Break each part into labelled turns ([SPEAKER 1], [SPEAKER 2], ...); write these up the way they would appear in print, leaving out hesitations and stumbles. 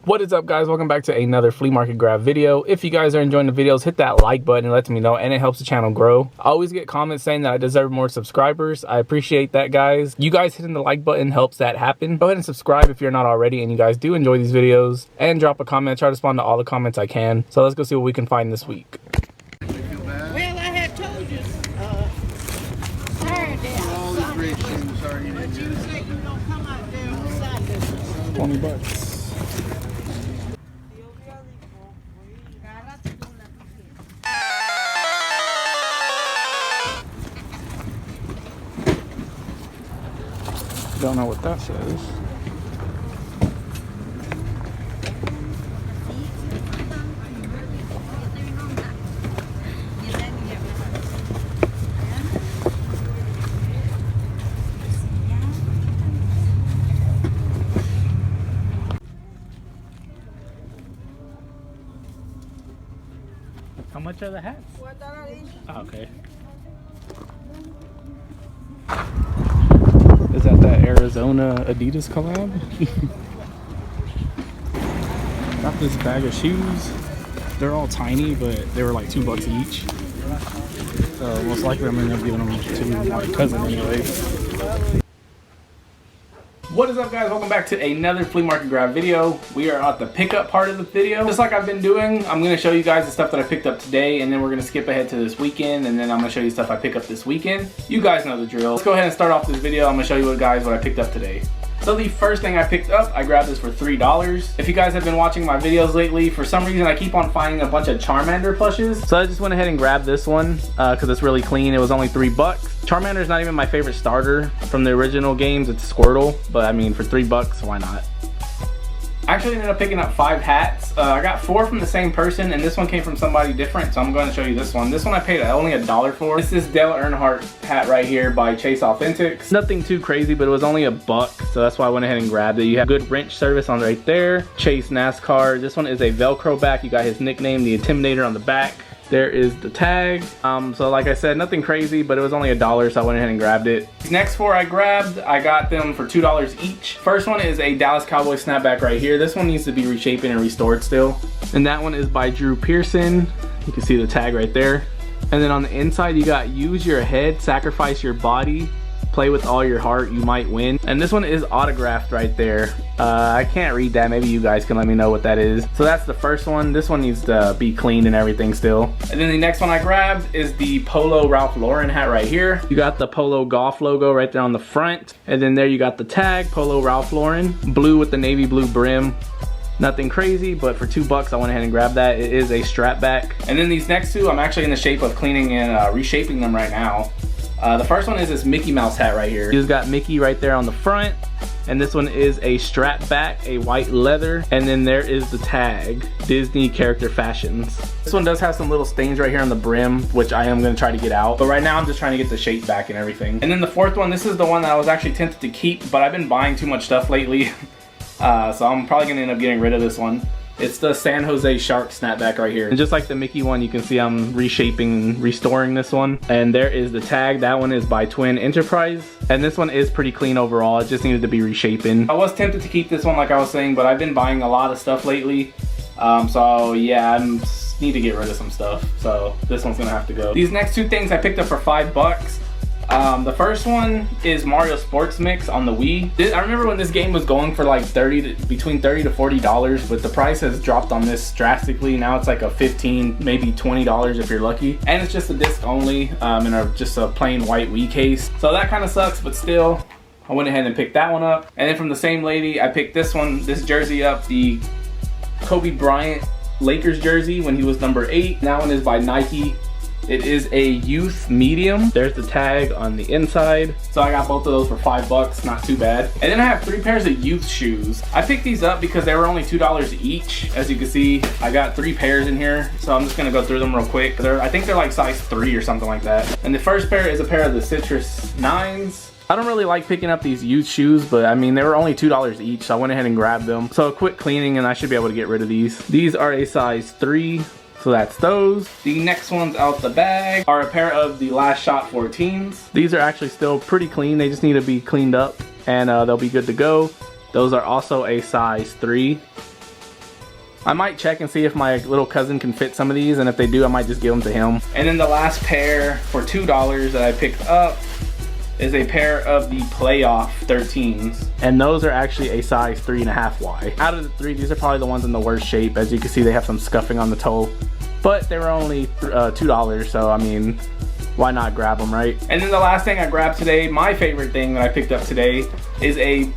[SPEAKER 1] What is up, guys? Welcome back to another flea market grab video. If you guys are enjoying the videos, hit that like button. It lets me know and it helps the channel grow. I always get comments saying that I deserve more subscribers. I appreciate that, guys. You guys hitting the like button helps that happen. Go ahead and subscribe if you're not already and you guys do enjoy these videos, and drop a comment. I try to respond to all the comments I can. So let's go see what we can find this week.
[SPEAKER 2] Well, I had told you Saturday.
[SPEAKER 3] All the great shoes, sorry you
[SPEAKER 2] But
[SPEAKER 3] didn't
[SPEAKER 2] you said you don't come out there on Saturday.
[SPEAKER 1] 20 bucks. Don't know what that says. How much are the hats? Oh, okay. Is that Arizona Adidas collab? Got this bag of shoes. They're all tiny, but they were like $2 each. So most likely I'm gonna end up giving them to my cousin anyway. What is up, guys? Welcome back to another flea market grab video. We are at the pickup part of the video. Just like I've been doing, I'm going to show you guys the stuff that I picked up today, and then we're going to skip ahead to this weekend, and then I'm going to show you stuff I picked up this weekend. You guys know the drill. Let's go ahead and start off this video. I'm going to show you what I picked up today. So the first thing I picked up, I grabbed this for $3. If you guys have been watching my videos lately, for some reason I keep on finding a bunch of Charmander plushes. So I just went ahead and grabbed this one because it's really clean. It was only $3. Charmander's not even my favorite starter from the original games. It's Squirtle, but I mean for $3, why not? I actually ended up picking up 5 hats. I got 4 from the same person, and this one came from somebody different, so I'm going to show you this one. This one I paid only $1 for. This is Dale Earnhardt hat right here by Chase Authentics. Nothing too crazy, but it was only $1, so that's why I went ahead and grabbed it. You have good wrench service on right there. Chase NASCAR. This one is a Velcro back. You got his nickname, the Intimidator, on the back. There is the tag. So like I said, nothing crazy, but it was only $1, so I went ahead and grabbed it. These next 4 I grabbed, I got them for $2 each. First one is a Dallas Cowboys snapback right here. This one needs to be reshaped and restored still. And that one is by Drew Pearson. You can see the tag right there. And then on the inside, you got use your head, sacrifice your body, play with all your heart, you might win. And this one is autographed right there. I can't read that. Maybe you guys can let me know what that is. So that's the first one. This one needs to be cleaned and everything still. And then the next one I grabbed is the Polo Ralph Lauren hat right here. You got the Polo Golf logo right there on the front. And then there you got the tag, Polo Ralph Lauren, blue with the navy blue brim. Nothing crazy, but for $2 I went ahead and grabbed that. It is a strap back. And then these next 2, I'm actually in the shape of cleaning and reshaping them right now. The first one is this Mickey Mouse hat right here. You just got Mickey right there on the front. And this one is a strap back, a white leather. And then there is the tag, Disney Character Fashions. This one does have some little stains right here on the brim, which I am gonna try to get out. But right now I'm just trying to get the shape back and everything. And then the 4th one, this is the one that I was actually tempted to keep, but I've been buying too much stuff lately. So I'm probably gonna end up getting rid of this one. It's the San Jose Shark snapback right here. And just like the Mickey one, you can see I'm reshaping, restoring this one. And there is the tag. That one is by Twin Enterprise. And this one is pretty clean overall. It just needed to be reshaping. I was tempted to keep this one like I was saying, but I've been buying a lot of stuff lately. So yeah, I need to get rid of some stuff. So this one's gonna have to go. These next 2 things I picked up for $5. The first one is Mario Sports Mix on the Wii. I remember when this game was going for like between $30 to $40, but the price has dropped on this drastically. Now it's like a $15, maybe $20 if you're lucky. And it's just a disc only, and just a plain white Wii case. So that kind of sucks, but still, I went ahead and picked that one up. And then from the same lady, I picked this jersey up, the Kobe Bryant Lakers jersey when he was number 8. That one is by Nike. It is a youth medium. There's the tag on the inside. So I got both of those for $5, not too bad. And then I have 3 pairs of youth shoes. I picked these up because they were only $2 each. As you can see, I got 3 pairs in here. So I'm just gonna go through them real quick. I think they're like size 3 or something like that. And the first pair is a pair of the Citrus 9s. I don't really like picking up these used shoes, but I mean, they were only $2 each, so I went ahead and grabbed them. So a quick cleaning and I should be able to get rid of these. These are a size 3. So that's those. The next ones out the bag are a pair of the Last Shot 14s. These are actually still pretty clean. They just need to be cleaned up and they'll be good to go. Those are also a size 3. I might check and see if my little cousin can fit some of these, and if they do, I might just give them to him. And then the last pair for $2 that I picked up is a pair of the Playoff 13s. And those are actually a size 3.5Y. Out of the three, these are probably the ones in the worst shape. As you can see, they have some scuffing on the toe, but they were only $2, so I mean, why not grab them, right? And then the last thing I grabbed today, my favorite thing that I picked up today, is a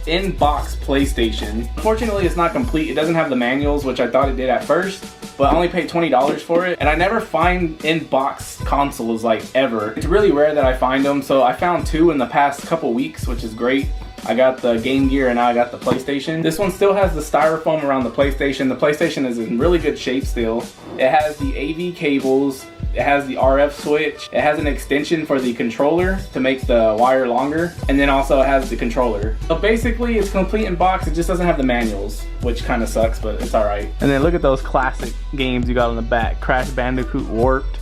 [SPEAKER 1] in-box PlayStation. Unfortunately, it's not complete. It doesn't have the manuals, which I thought it did at first, but I only paid $20 for it. And I never find in-box consoles like ever. It's really rare that I find them, so I found two in the past couple weeks, which is great. I got the Game Gear and now I got the PlayStation. This one still has the styrofoam around the PlayStation. The PlayStation is in really good shape still. It has the AV cables. It has the RF switch. It has an extension for the controller to make the wire longer. And then also it has the controller. So basically it's complete in box. It just doesn't have the manuals, which kind of sucks, but it's all right. And then look at those classic games you got on the back. Crash Bandicoot Warped,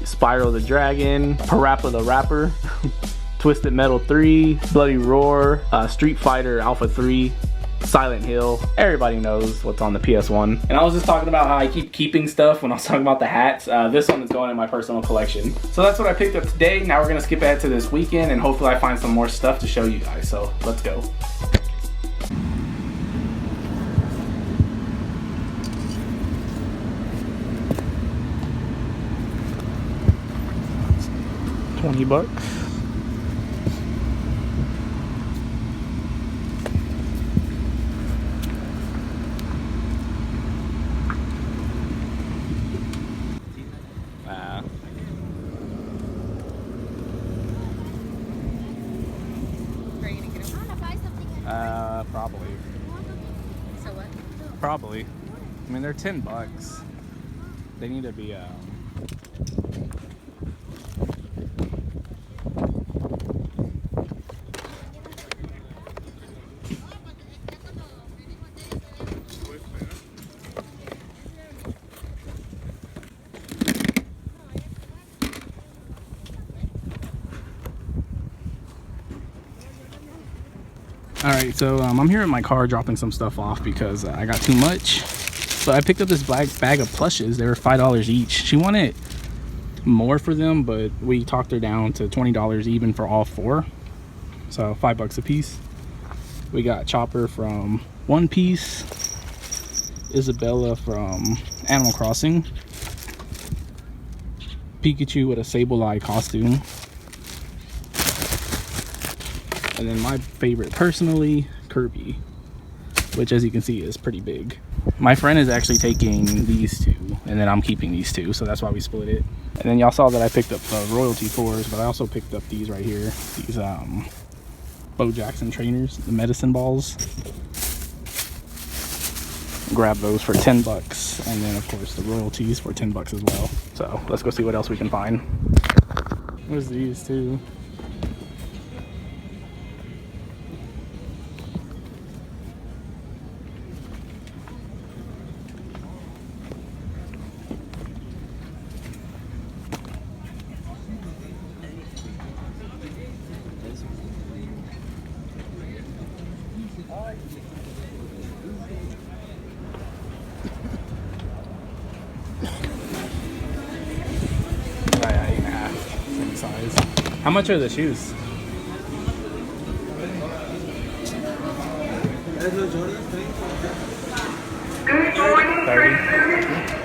[SPEAKER 1] Spyro the Dragon, Parappa the Rapper, Twisted Metal 3, Bloody Roar, Street Fighter Alpha 3, Silent Hill. Everybody knows what's on the PS1. And I was just talking about how I keep keeping stuff when I was talking about the hats. This one is going in my personal collection. So that's what I picked up today. Now we're gonna skip ahead to this weekend and hopefully I find some more stuff to show you guys. So let's go. $20. Probably.
[SPEAKER 4] So what?
[SPEAKER 1] Probably. I mean, they're $10. They need to be, Alright, so I'm here in my car dropping some stuff off because I got too much. But I picked up this bag of plushes. They were $5 each. She wanted more for them, but we talked her down to $20 even for all four. So $5 a piece. We got Chopper from One Piece, Isabella from Animal Crossing, Pikachu with a Sableye costume, and then my favorite personally, Kirby, which as you can see is pretty big. My friend is actually taking these two, and then I'm keeping these two, so that's why we split it. And then y'all saw that I picked up the Royalty 4s, but I also picked up these right here, these Bo Jackson trainers, the medicine balls. Grab those for $10, and then of course the Royalties for $10 as well. So let's go see what else we can find. What's these two? How much are the shoes?
[SPEAKER 5] Good morning,
[SPEAKER 1] 30.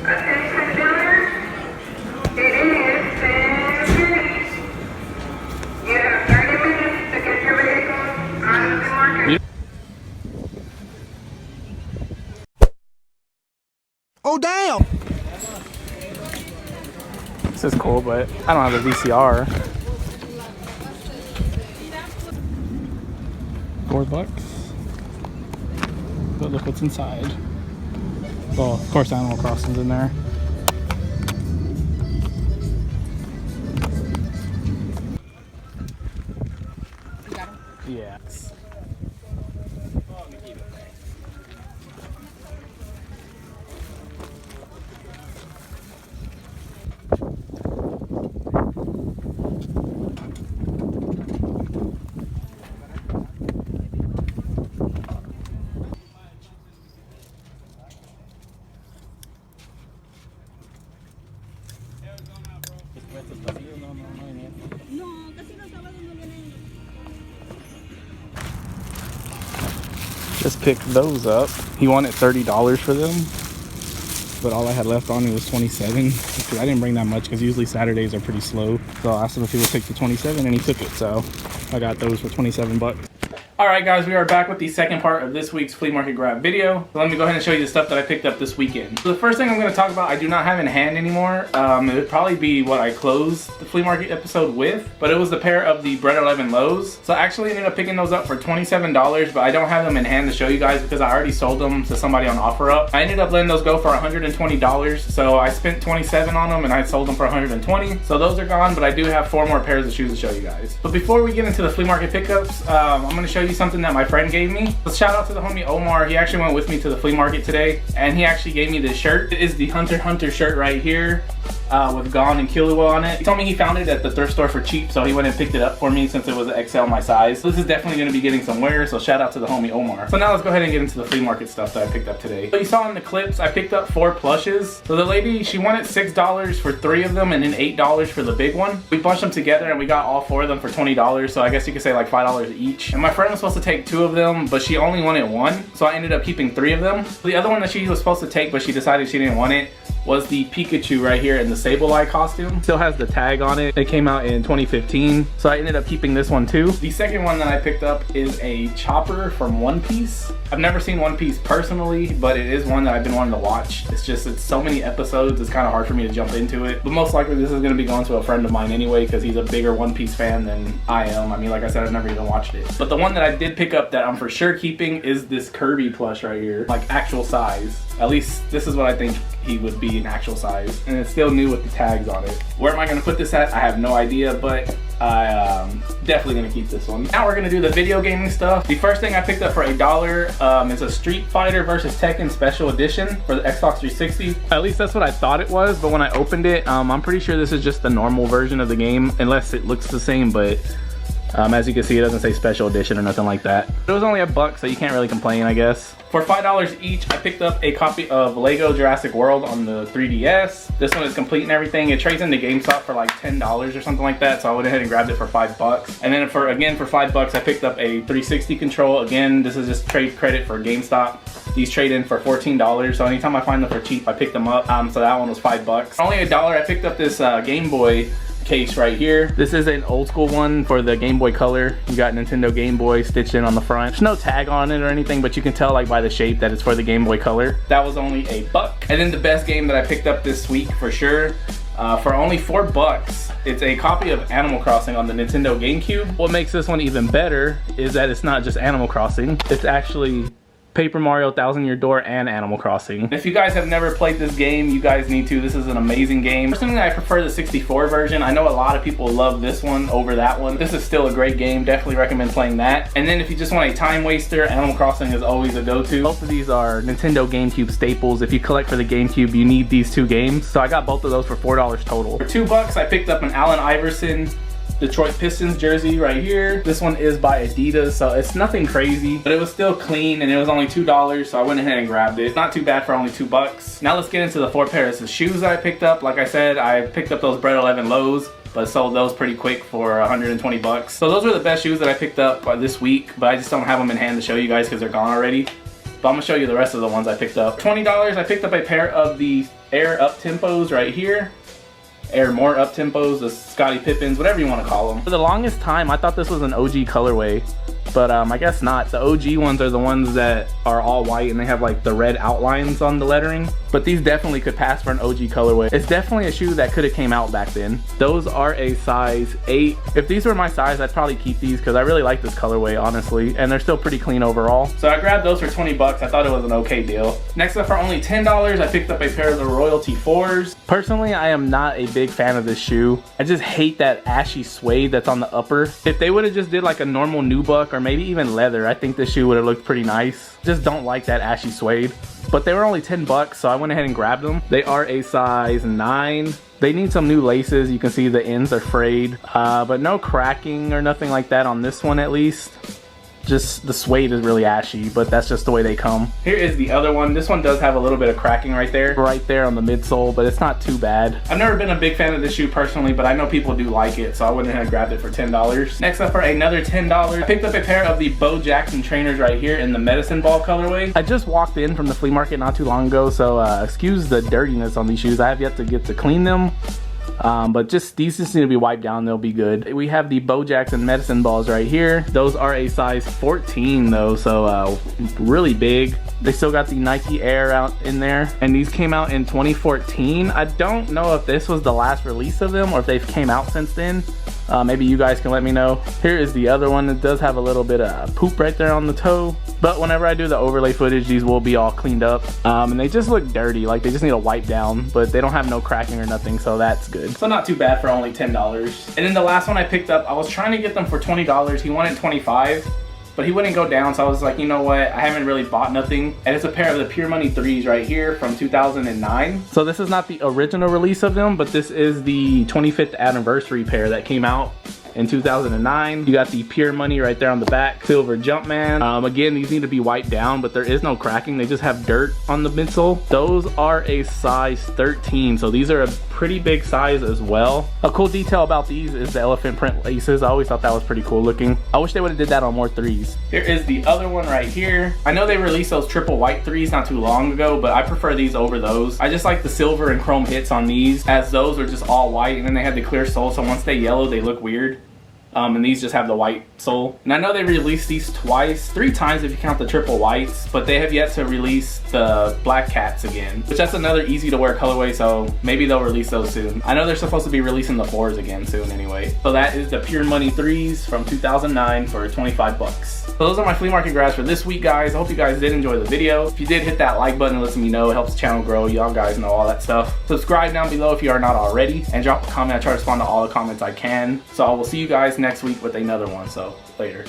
[SPEAKER 5] attention dealers. It is 10 minutes. You have 30 minutes to get your vehicle out of the market.
[SPEAKER 3] Oh, damn!
[SPEAKER 1] This is cool, but I don't have a VCR. $4. But look what's inside. Well, of course, Animal Crossing's in there.
[SPEAKER 4] You got them?
[SPEAKER 1] Yeah. Just picked those up. He wanted $30 for them, but all I had left on it was 27 because I didn't bring that much because usually Saturdays are pretty slow. So I asked him if he would take the 27 and he took it. So I got those for 27 bucks. Alright guys, we are back with the second part of this week's flea market grab video. So let me go ahead and show you the stuff that I picked up this weekend. So the first thing I'm going to talk about, I do not have in hand anymore. It would probably be what I closed the flea market episode with, but it was the pair of the Bread 11 lows. So I actually ended up picking those up for $27, but I don't have them in hand to show you guys because I already sold them to somebody on OfferUp. I ended up letting those go for $120, so I spent $27 on them and I sold them for $120. So those are gone, but I do have 4 more pairs of shoes to show you guys. But before we get into the flea market pickups, I'm going to show you something that my friend gave me. So shout out to the homie Omar. He actually went with me to the flea market today and he actually gave me this shirt. It is the Hunter Hunter shirt right here with Gone and Killua on it. He told me he found it at the thrift store for cheap, so he went and picked it up for me since it was an XL my size. So this is definitely going to be getting some wear, so shout out to the homie Omar. So now let's go ahead and get into the flea market stuff that I picked up today. So you saw in the clips, I picked up 4 plushes. So the lady, she wanted $6 for 3 of them and then $8 for the big one. We bunched them together and we got all 4 of them for $20, so I guess you could say like $5 each. And my friend was supposed to take 2 of them, but she only wanted 1, so I ended up keeping 3 of them. The other one that she was supposed to take, but she decided she didn't want it, was the Pikachu right here in the Sableye costume. Still has the tag on it. It came out in 2015, so I ended up keeping this one too. The second one that I picked up is a Chopper from One Piece. I've never seen One Piece personally, but it is one that I've been wanting to watch. It's so many episodes, it's kind of hard for me to jump into it. But most likely this is going to be going to a friend of mine anyway because he's a bigger One Piece fan than I am. I mean, like I said, I've never even watched it. But the one that I did pick up that I'm for sure keeping is this Kirby plush right here, like actual size. At least this is what I think he would be in actual size, and it's still new with the tags on it. Where am I going to put this at? I have no idea, but I'm definitely going to keep this one. Now we're going to do the video gaming stuff. The first thing I picked up for $1 is a Street Fighter vs. Tekken Special Edition for the Xbox 360. At least that's what I thought it was, but when I opened it, I'm pretty sure this is just the normal version of the game, unless it looks the same, but as you can see, it doesn't say special edition or nothing like that. It was only $1, so you can't really complain, I guess. For $5 each, I picked up a copy of Lego Jurassic World on the 3DS. This one is complete and everything. It trades into GameStop for like $10 or something like that, so I went ahead and grabbed it for $5. And then for $5, I picked up a 360 control. Again, this is just trade credit for GameStop. These trade in for $14, so anytime I find them for cheap, I pick them up. So that one was $5. For only $1, I picked up this Game Boy case right here. This is an old school one for the Game Boy Color. You got Nintendo Game Boy stitched in on the front. There's no tag on it or anything, but you can tell like by the shape that it's for the Game Boy Color. That was only $1. And then the best game that I picked up this week for sure, for only $4, it's a copy of Animal Crossing on the Nintendo GameCube. What makes this one even better is that it's not just Animal Crossing, it's actually Paper Mario Thousand Year Door and Animal Crossing. If you guys have never played this game, you guys need to. This is an amazing game. Personally, I prefer the 64 version. I know a lot of people love this one over that one. This is still a great game. Definitely recommend playing that. And then if you just want a time waster, Animal Crossing is always a go-to. Both of these are Nintendo GameCube staples. If you collect for the GameCube, you need these 2 games. So I got both of those for $4 total. For $2, I picked up an Allen Iverson Detroit Pistons jersey right here. This one is by Adidas, so it's nothing crazy, but it was still clean and it was only $2, so I went ahead and grabbed it. Not too bad for only $2. Now let's get into the 4 pairs of shoes that I picked up. Like I said, I picked up those Bread 11 lows, but sold those pretty quick for $120. So those were the best shoes that I picked up this week, but I just don't have them in hand to show you guys because they're gone already. But I'm gonna show you the rest of the ones I picked up. $20, I picked up a pair of the Air Up Tempos right here. Air More Up Tempos, the Scottie Pippins, whatever you want to call them. For the longest time, I thought this was an OG colorway, but I guess not. The OG ones are the ones that are all white and they have like the red outlines on the lettering. But these definitely could pass for an OG colorway. It's definitely a shoe that could have came out back then. Those are a size 8. If these were my size, I'd probably keep these because I really like this colorway, honestly. And they're still pretty clean overall. So I grabbed those for $20. I thought it was an okay deal. Next up, for only $10, I picked up a pair of the Royalty 4s. Personally, I am not a big fan of this shoe. I just hate that ashy suede that's on the upper. If they would have just did like a normal nubuck or maybe even leather, I think this shoe would have looked pretty nice. Just don't like that ashy suede. But they were only $10, so I went ahead and grabbed them. They are a size 9. They need some new laces. You can see the ends are frayed, but no cracking or nothing like that on this one at least. just the suede is really ashy, but that's just the way they come. Here is the other one. This one does have a little bit of cracking right there on the midsole, but it's not too bad. I've never been a big fan of this shoe personally, but I know people do like it, so I went ahead and grabbed it for $10. Next up for another $10, I picked up a pair of the Bo Jackson trainers right here in the medicine ball colorway. I just walked in from the flea market not too long ago, so excuse the dirtiness on these shoes. I have yet to get to clean them. But these just need to be wiped down, they'll be good. We have the Bo Jackson medicine balls right here. Those are a size 14 though, so really big. They still got the Nike Air out in there, and these came out in 2014. I don't know if this was the last release of them or if they've came out since then. Maybe you guys can let me know. Here is the other one. It does have a little bit of poop right there on the toe, but whenever I do the overlay footage, these will be all cleaned up. And they just look dirty, like they just need a wipe down, but they don't have no cracking or nothing, so that's good. So not too bad for only $10. And then the last one I picked up, I was trying to get them for $20. He wanted $25. But he wouldn't go down, so I was like, you know what, I haven't really bought nothing. And it's a pair of the Pure Money 3s right here from 2009. So this is not the original release of them, but this is the 25th anniversary pair that came out in 2009. You got the Pure Money right there on the back, silver Jumpman. Again, these need to be wiped down, but there is no cracking. They just have dirt on the midsole. Those are a size 13, so these are a pretty big size as well. A cool detail about these is the elephant print laces. I always thought that was pretty cool looking. I wish they would have did that on more 3s. Here is the other one right here. I know they released those triple white 3s not too long ago, but I prefer these over those. I just like the silver and chrome hits on these, as those are just all white, and then they had the clear sole, so once they yellow, they look weird. And these just have the white sole. And I know they released these three times if you count the triple whites, but they have yet to release the black cats again, which that's another easy to wear colorway, so maybe they'll release those soon. I know they're supposed to be releasing the 4s again soon anyway. So that is the Pure Money 3s from 2009 for 25 bucks. So those are my flea market grabs for this week, guys. I hope you guys did enjoy the video. If you did, hit that like button and let me know. It helps the channel grow. Y'all guys know all that stuff. Subscribe down below if you are not already, and drop a comment. I try to respond to all the comments I can. So I will see you guys next week with another one. So later.